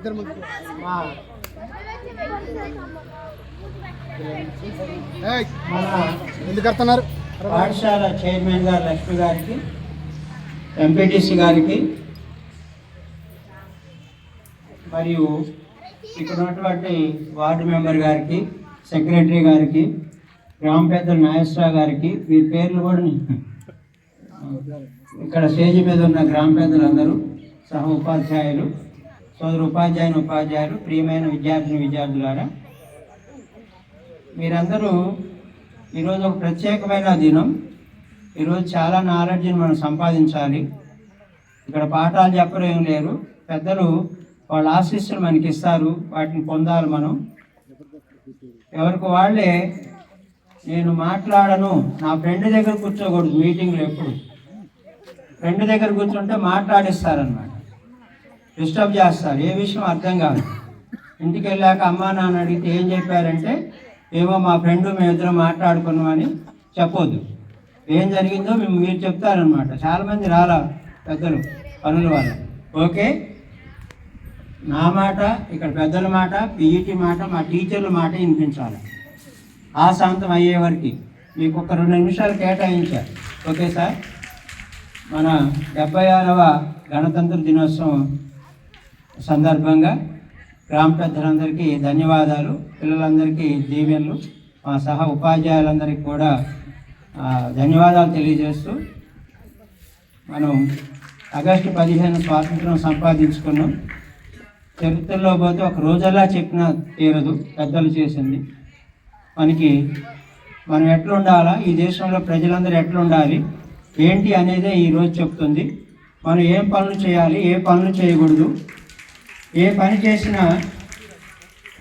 ఎందుకు పాఠశాల చైర్మన్ గారు లక్ష్మి గారికి, ఎంపీటీసీ గారికి, మరియు ఇక్కడ ఉన్నటువంటి వార్డు మెంబర్ గారికి, సెక్రటరీ గారికి, గ్రామ పెద్దలు నాగేశ్వరరావు గారికి, వీరి పేర్లు కూడా ఇక్కడ స్టేజ్ మీద ఉన్న గ్రామ పెద్దలందరూ, సహ ఉపాధ్యాయులు, సోదరు ఉపాధ్యాయులు, ప్రియమైన విద్యార్థులారా, మీరందరూ ఈరోజు ఒక ప్రత్యేకమైన దినం. ఈరోజు చాలా నాలెడ్జ్ని మనం సంపాదించాలి. ఇక్కడ పాఠాలు చెప్పరు ఏం లేరు, పెద్దలు వాళ్ళ ఆశీస్సులు మనకి ఇస్తారు, వాటిని పొందాలి మనం. ఎవరికి వాళ్ళే నేను మాట్లాడను, నా ఫ్రెండ్ దగ్గర కూర్చోకూడదు మీటింగ్లో. ఎప్పుడు ఫ్రెండ్ దగ్గర కూర్చుంటే మాట్లాడిస్తారనమాట, డిస్టర్బ్ చేస్తారు, ఏ విషయం అర్థం కాదు. ఇంటికి వెళ్ళాక అమ్మా నాన్న అడిగితే ఏం చెప్పారంటే, ఏమో మా ఫ్రెండ్ మేమిద్దరం మాట్లాడుకున్నామని చెప్పొద్దు. ఏం జరిగిందో మీరు చెప్తారనమాట. చాలామంది రాలా పెద్దలు పనుల వల్ల. ఓకే, నా మాట, ఇక్కడ పెద్దల మాట, పీఈటీ మాట, మా టీచర్ల మాట వినిపించాలి. ఆ శాంతం అయ్యే వరకు మీకు ఒక 2 నిమిషాలు కేటాయించారు. Okay sir. మన 76వ గణతంత్ర దినోత్సవం సందర్భంగా గ్రామ పెద్దలందరికీ ధన్యవాదాలు, పిల్లలందరికీ దీవెనలు, మా సహ ఉపాధ్యాయులందరికీ కూడా ధన్యవాదాలు తెలియజేస్తూ, మనం ఆగస్టు 15 స్వాతంత్రం సంపాదించుకున్నాం. చరిత్రలో పోతే ఒక రోజల్లా చెప్పినా తీరదు, పెద్దలు చేసింది. మనం ఎట్లుండాలా, ఈ దేశంలో ప్రజలందరూ ఎట్లుండాలి ఏంటి అనేదే ఈరోజు చెప్తుంది. మనం ఏం పనులు చేయాలి, ఏ పనులు చేయకూడదు, ఏ పని చేసినా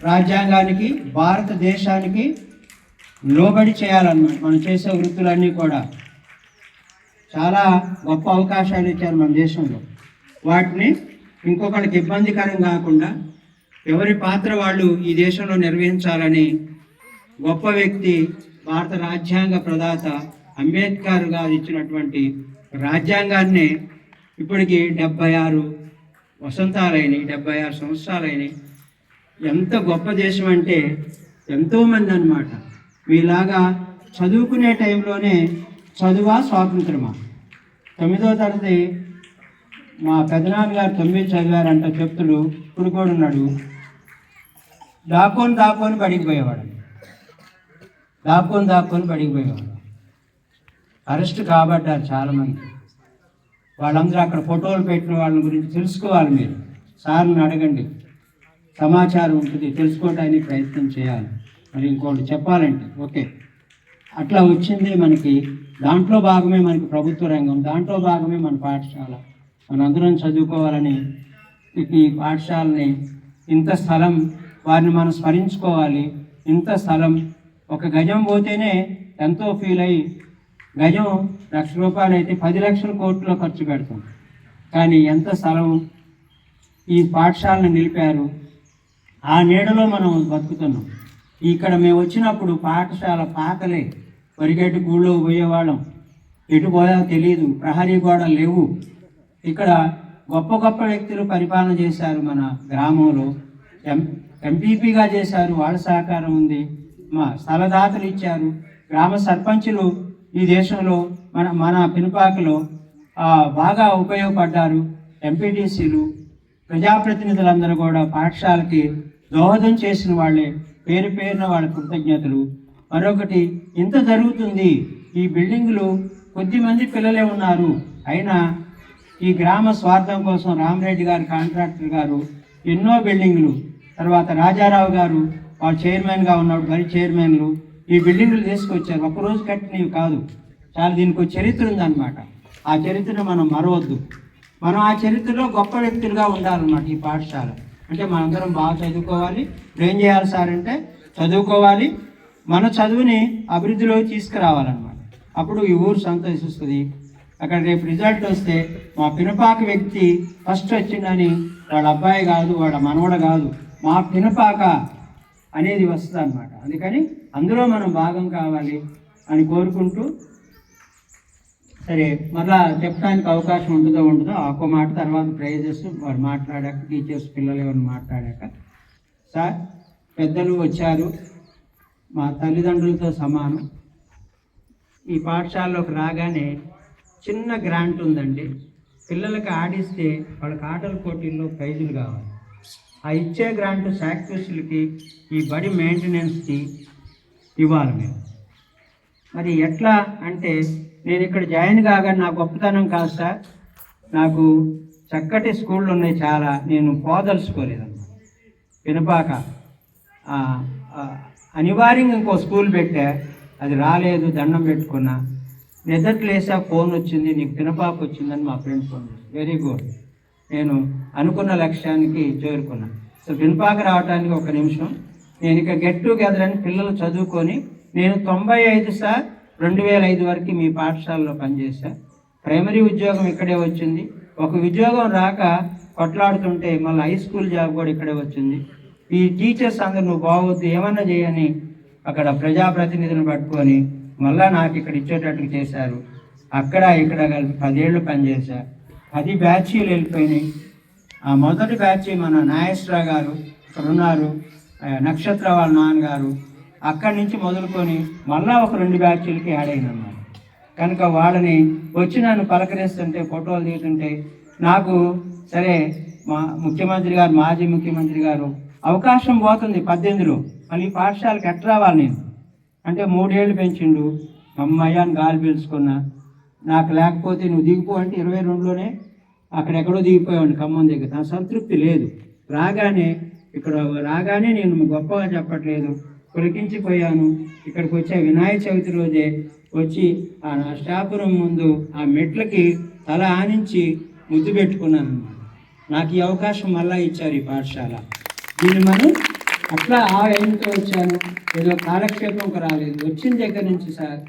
రాజ్యాంగానికి, భారతదేశానికి లోబడి చేయాలన్నమాట. మనం చేసే వృత్తులన్నీ కూడా చాలా గొప్ప అవకాశాలు ఇచ్చారు మన దేశంలో. వాటిని ఇంకొకరికి ఇబ్బందికరం కాకుండా ఎవరి పాత్ర వాళ్ళు ఈ దేశంలో నిర్వహించాలని గొప్ప వ్యక్తి, భారత రాజ్యాంగ ప్రదాత అంబేద్కర్ గారు ఇచ్చినటువంటి రాజ్యాంగాన్ని ఇప్పటికి 76 వసంతాలైనవి, 76 సంవత్సరాలైనవి. ఎంత గొప్ప దేశం అంటే ఎంతోమంది అన్నమాట మీలాగా చదువుకునే టైంలోనే చదువా స్వాతంత్రమా. 9వ తరగతి మా పెదనాన్నగారు 9 చదివారంట చెప్తుడు. ఇప్పుడు కూడా ఉన్నాడు. దాక్కొని బడికి పోయేవాడు. అరెస్ట్ కాబడ్డారు చాలామంది. వాళ్ళందరూ అక్కడ ఫోటోలు పెట్టిన వాళ్ళ గురించి తెలుసుకోవాలి. మీరు సార్ని అడగండి, సమాచారం ఉంటుంది, తెలుసుకోవడానికి ప్రయత్నం చేయాలి. మరి ఇంకోటి చెప్పాలంటే ఓకే, అట్లా వచ్చింది మనకి. దాంట్లో భాగమే మనకి ప్రభుత్వ రంగం, దాంట్లో భాగమే మన పాఠశాల. మనందరం చదువుకోవాలని ఈ పాఠశాలని, ఇంత స్థలం, వారిని మనం స్మరించుకోవాలి. ఇంత స్థలం, ఒక గజం పోతేనే ఎంతో ఫీల్ అయ్యి, గజం ₹1,00,000 అయితే 10 లక్షల కోట్లు ఖర్చు పెడతాం. కానీ ఎంత స్థలం ఈ పాఠశాలను నిలిపారు. ఆ నీడలో మనం బతుకుతున్నాం. ఇక్కడ మేము వచ్చినప్పుడు పాఠశాల పాకలే, పరిగెట్టి గూళ్ళో పోయేవాళ్ళం. ఎటు పోయా తెలియదు, ప్రహరీ గోడలు లేవు. ఇక్కడ గొప్ప గొప్ప వ్యక్తులు పరిపాలన చేశారు. మన గ్రామంలో ఎంపీపీగా చేశారు, వాళ్ళ సహకారం ఉంది. మా స్థలదాతలు ఇచ్చారు, గ్రామ సర్పంచులు ఈ దేశంలో మన పినపాకలో బాగా ఉపయోగపడ్డారు. ఎంపీటీసీలు, ప్రజాప్రతినిధులందరూ కూడా పాఠశాలకి దోహదం చేసిన వాళ్ళే. పేరున వాళ్ళ కృతజ్ఞతలు. మరొకటి, ఇంత జరుగుతుంది, ఈ బిల్డింగులు కొద్దిమంది పిల్లలే ఉన్నారు, అయినా ఈ గ్రామ స్వార్థం కోసం రామరెడ్డి గారు, కాంట్రాక్టర్ గారు ఎన్నో బిల్డింగులు, తర్వాత రాజారావు గారు వాళ్ళు చైర్మన్గా ఉన్నాడు, మరి చైర్మన్లు ఈ బిల్డింగులు తీసుకొచ్చారు. ఒకరోజు కట్టినవి కాదు, చాలా దీనికి ఒక చరిత్ర ఉందన్నమాట. ఆ చరిత్రను మనం మరవద్దు. మనం ఆ చరిత్రలో గొప్ప వ్యక్తులుగా ఉండాలన్నమాట. ఈ పాఠశాల అంటే మనందరం బాగా చదువుకోవాలి. ఏం చేయాలి సార్ అంటే చదువుకోవాలి, మన చదువుని అభివృద్ధిలోకి తీసుకురావాలన్నమాట. అప్పుడు ఈ ఊరు సంతోషిస్తుంది. అక్కడ రేపు రిజల్ట్ వస్తే మా పినపాక వ్యక్తి ఫస్ట్ వచ్చిందని వాళ్ళ అబ్బాయి కాదు, వాళ్ళ మనవడ కాదు, మా పినపాక అనేది వస్తుంది అన్నమాట. అందుకని అందులో మనం భాగం కావాలి అని కోరుకుంటూ సరే మళ్ళా చెప్పడానికి అవకాశం ఉంటుందో ఒక్క మాట తర్వాత ప్రైజెస్ వారు మాట్లాడాక టీచర్స్ పిల్లలు ఎవరు మాట్లాడాక సార్ పెద్దలు వచ్చారు, మా తల్లిదండ్రులతో సమానం. ఈ పాఠశాలలోకి రాగానే చిన్న గ్రాంట్ ఉందండి. పిల్లలకి ఆడిస్తే వాళ్ళకి ఆటల పోటీల్లో ప్రైజులు కావాలి. ఆ ఇచ్చే గ్రాంట్ సాక్రిఫైస్లకి ఈ బడి మెయింటెనెన్స్కి ఇవ్వాలి మేము. మరి ఎట్లా అంటే నేను ఇక్కడ జాయిన్ కాగానే నా గొప్పతనం కాదు సార్, నాకు చక్కటి స్కూళ్ళు ఉన్నాయి చాలా, నేను పోదలుచుకోలేదన్నమాట. పినపాక అనివార్యంగా ఇంకో స్కూల్ పెట్టా, అది రాలేదు, దండం పెట్టుకున్నా. నిద్రలేసా ఫోన్ వచ్చింది, నీకు పినపాక వచ్చిందని మా ఫ్రెండ్ ఫోన్ చేసి, వెరీ గుడ్, నేను అనుకున్న లక్ష్యానికి చేరుకున్నా. సో పినపాక రావడానికి ఒక నిమిషం, నేను ఇక గెట్ టుగెదర్ అని పిల్లలు చదువుకొని నేను 95 సార్ 2005 వరకు మీ పాఠశాలలో పనిచేశా. ప్రైమరీ ఉద్యోగం ఇక్కడే వచ్చింది. ఒక ఉద్యోగం రాక కొట్లాడుతుంటే మళ్ళీ హై స్కూల్ జాబ్ కూడా ఇక్కడే వచ్చింది. ఈ టీచర్స్ అందరూ నువ్వు బాగోద్దు ఏమన్నా చేయని అక్కడ ప్రజాప్రతినిధులను పట్టుకొని మళ్ళీ నాకు ఇక్కడ ఇచ్చేటట్టు చేశారు. అక్కడ ఇక్కడ కలిపి 10 ఏళ్ళు పనిచేశా. 10 బ్యాచీలు వెళ్ళిపోయినాయి. ఆ మొదటి బ్యాచ్ మన నాగేశ్వరరావు గారు ఇక్కడ ఉన్నారు, నక్షత్ర వాళ్ళ నాన్నగారు, అక్కడి నుంచి మొదలుకొని మళ్ళా ఒక 2 బ్యాచీలకి యాడ్ అయినమాట. కనుక వాళ్ళని వచ్చి నన్ను పలకరిస్తుంటే ఫోటోలు తీస్తుంటే నాకు సరే మా ముఖ్యమంత్రి గారు, మాజీ ముఖ్యమంత్రి గారు అవకాశం పోతుంది 18లో, మళ్ళీ పాఠశాలకు ఎట్లా రావాలి నేను అంటే 3 ఏళ్ళు పెంచిండు. అమ్మాయిని గాలి పీల్చుకున్నా. నాకు లేకపోతే నువ్వు దిగిపో అంటే 22లోనే అక్కడెక్కడో దిగిపోయాడు ఖమ్మం దగ్గర. నా సంతృప్తి లేదు. ఇక్కడ రాగానే నేను గొప్పగా చెప్పట్లేదు, పులికించిపోయాను. ఇక్కడికి వచ్చే వినాయక చవితి రోజే వచ్చి ఆ నా స్టాఫ్ రూమ్ ముందు ఆ మెట్లకి తల ఆనించి ముద్దు పెట్టుకున్నాను. నాకు ఈ అవకాశం మళ్ళా ఇచ్చారు ఈ పాఠశాల. దీన్ని మనం అట్లా ఆ ఏంటో వచ్చాను, ఏదో కాలక్షేపంకి రాలేదు. వచ్చిన దగ్గర నుంచి సార్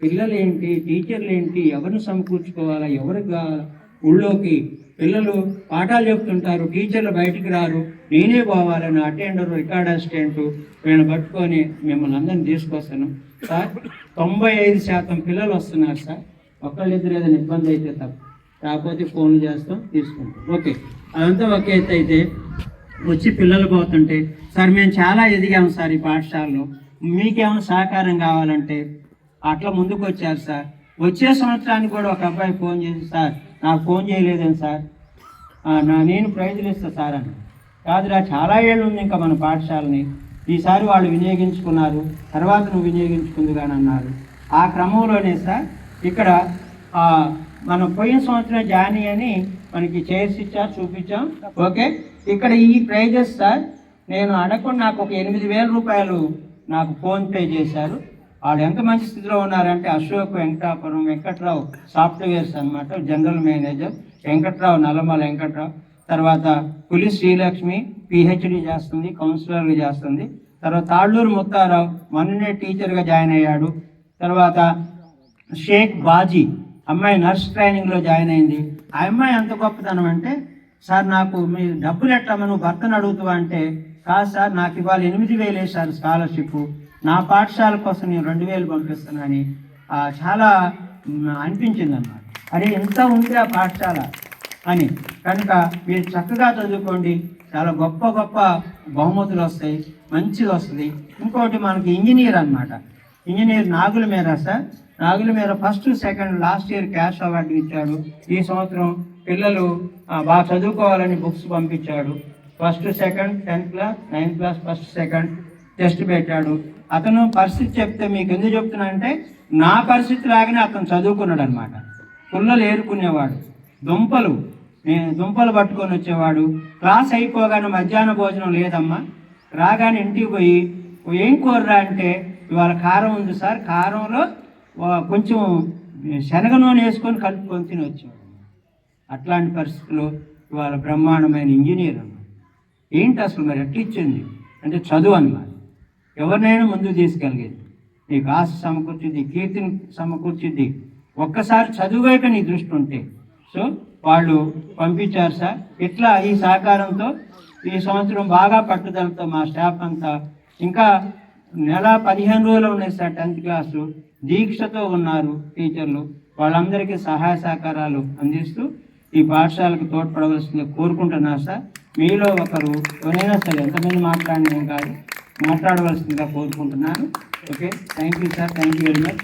పిల్లలు ఏంటి, టీచర్లు ఏంటి, ఎవరిని సమకూర్చుకోవాలా, ఎవరికి కావాలా, ఊళ్ళోకి పిల్లలు పాఠాలు చెప్తుంటారు, టీచర్లు బయటికి రారు, నేనే పోవాలని అటెండర్, రికార్డ్ అసిస్టెంట్ వీళ్ళని పట్టుకొని మిమ్మల్ని అందరినీ తీసుకొస్తాను సార్. 95% పిల్లలు వస్తున్నారు సార్. ఒకళ్ళిద్దరు ఏదైనా ఇబ్బంది అయితే తప్ప, కాకపోతే ఫోన్లు చేస్తాం, తీసుకుంటాం. ఓకే, అదంతా ఒక ఎత్తు. అయితే వచ్చి పిల్లలు పోతుంటే సార్ మేము చాలా ఎదిగాము సార్ ఈ పాఠశాలలో, మీకేమైనా సహకారం కావాలంటే అట్లా ముందుకు వచ్చారు సార్. వచ్చే సంవత్సరానికి కూడా ఒక అబ్బాయి ఫోన్ చేసి సార్ నాకు ఫోన్ చేయలేదని సార్, నేను ప్రైజులు ఇస్తాను సార్ అని. కాదురా చాలా ఏళ్ళు ఉంది ఇంకా మన పాఠశాలని, ఈసారి వాళ్ళు వినియోగించుకున్నారు, తర్వాత నువ్వు వినియోగించుకుంది కానీ అన్నారు. ఆ క్రమంలోనే సార్ ఇక్కడ మనం పోయిన సంవత్సరం జానీ అని మనకి చైర్స్ ఇచ్చారు, చూపించాం. ఓకే, ఇక్కడ ఈ ప్రైజెస్ సార్ నేను అడగకుండా నాకు ఒక 8,000 రూపాయలు నాకు ఫోన్పే చేశారు. వాళ్ళు ఎంత మంచి స్థితిలో ఉన్నారంటే అశోక్ వెంకట్రావు సాఫ్ట్వేర్స్ అనమాట, జనరల్ మేనేజర్, వెంకట్రావు నల్లమల వెంకట్రావు, తర్వాత పులి శ్రీలక్ష్మి పిహెచ్డి చేస్తుంది, కౌన్సిలర్గా చేస్తుంది, తర్వాత తాళ్ళూరు ముత్తారావు మొన్ననే టీచర్గా జాయిన్ అయ్యాడు, తర్వాత షేక్ బాజీ అమ్మాయి నర్స్ ట్రైనింగ్లో జాయిన్ అయింది. ఆ అమ్మాయి ఎంత గొప్పతనం అంటే సార్ నాకు మీ డబ్బులు ఎట్లా నువ్వు భర్తను అడుగుతావా అంటే, కాదు సార్ నాకు ఇవాళ 8,000 వేశారు స్కాలర్షిప్, నా పాఠశాల కోసం నేను 2,000 పంపిస్తున్నానని చాలా అనిపించింది అన్నమాట. అరే ఎంత ఉంది ఆ పాఠశాల అని. కనుక మీరు చక్కగా చదువుకోండి, చాలా గొప్ప గొప్ప బహుమతులు వస్తాయి, మంచిగా వస్తుంది. ఇంకోటి మనకి ఇంజనీర్ అనమాట, ఇంజనీర్ నాగుల మేర సార్, నాగుల మేర first second last year cash award ఇచ్చాడు. ఈ సంవత్సరం పిల్లలు బాగా చదువుకోవాలని బుక్స్ పంపించాడు. First second 10th class 9th class first second test పెట్టాడు. అతను పరిస్థితి చెప్తే మీకు ఎందుకు చెప్తున్నా అంటే నా పరిస్థితి లాగానే అతను చదువుకున్నాడు అనమాట. పుల్లలు ఏరుకునేవాడు, నేను దుంపలు పట్టుకొని వచ్చేవాడు. క్లాస్ అయిపోగానే మధ్యాహ్న భోజనం లేదమ్మా, రాగానే ఇంటికి పోయి ఏం కూరరా అంటే ఇవాళ కారం ఉంది సార్, కారంలో కొంచెం శనగ నూనె వేసుకొని కలుపుకొని తిని వచ్చేవాడు. అట్లాంటి పరిస్థితుల్లో ఇవాళ బ్రహ్మాండమైన ఇంజనీర్ అన్నమాట. ఏంటి అసలు మరి ఎట్లా ఇచ్చింది అంటే చదువు అన్నమాట. ఎవరినైనా ముందుకు తీసుకెళ్ళేది, నీకు ఆశ సమకూర్చుద్ది, కీర్తిని సమకూర్చుద్ది, ఒక్కసారి చదువు వైపు నీ దృష్టి ఉంటే. సో వాళ్ళు పంపించారు సార్. ఇట్లా ఈ సహకారంతో ఈ సంవత్సరం బాగా పట్టుదలతో మా స్టాఫ్ అంతా, ఇంకా నెల 15 రోజులు ఉన్నాయి సార్ 10th క్లాసు, దీక్షతో ఉన్నారు టీచర్లు. వాళ్ళందరికీ సహాయ సహకారాలు అందిస్తూ ఈ పాఠశాలకు తోడ్పడవలసింది కోరుకుంటున్నా సార్. మీలో ఒకరు ఎవరైనా సరే ఎంతమంది మాట్లాడినా కాదు, మాట్లాడవలసిందిగా కోరుకుంటున్నాను. Okay, thank you sir, thank you very much.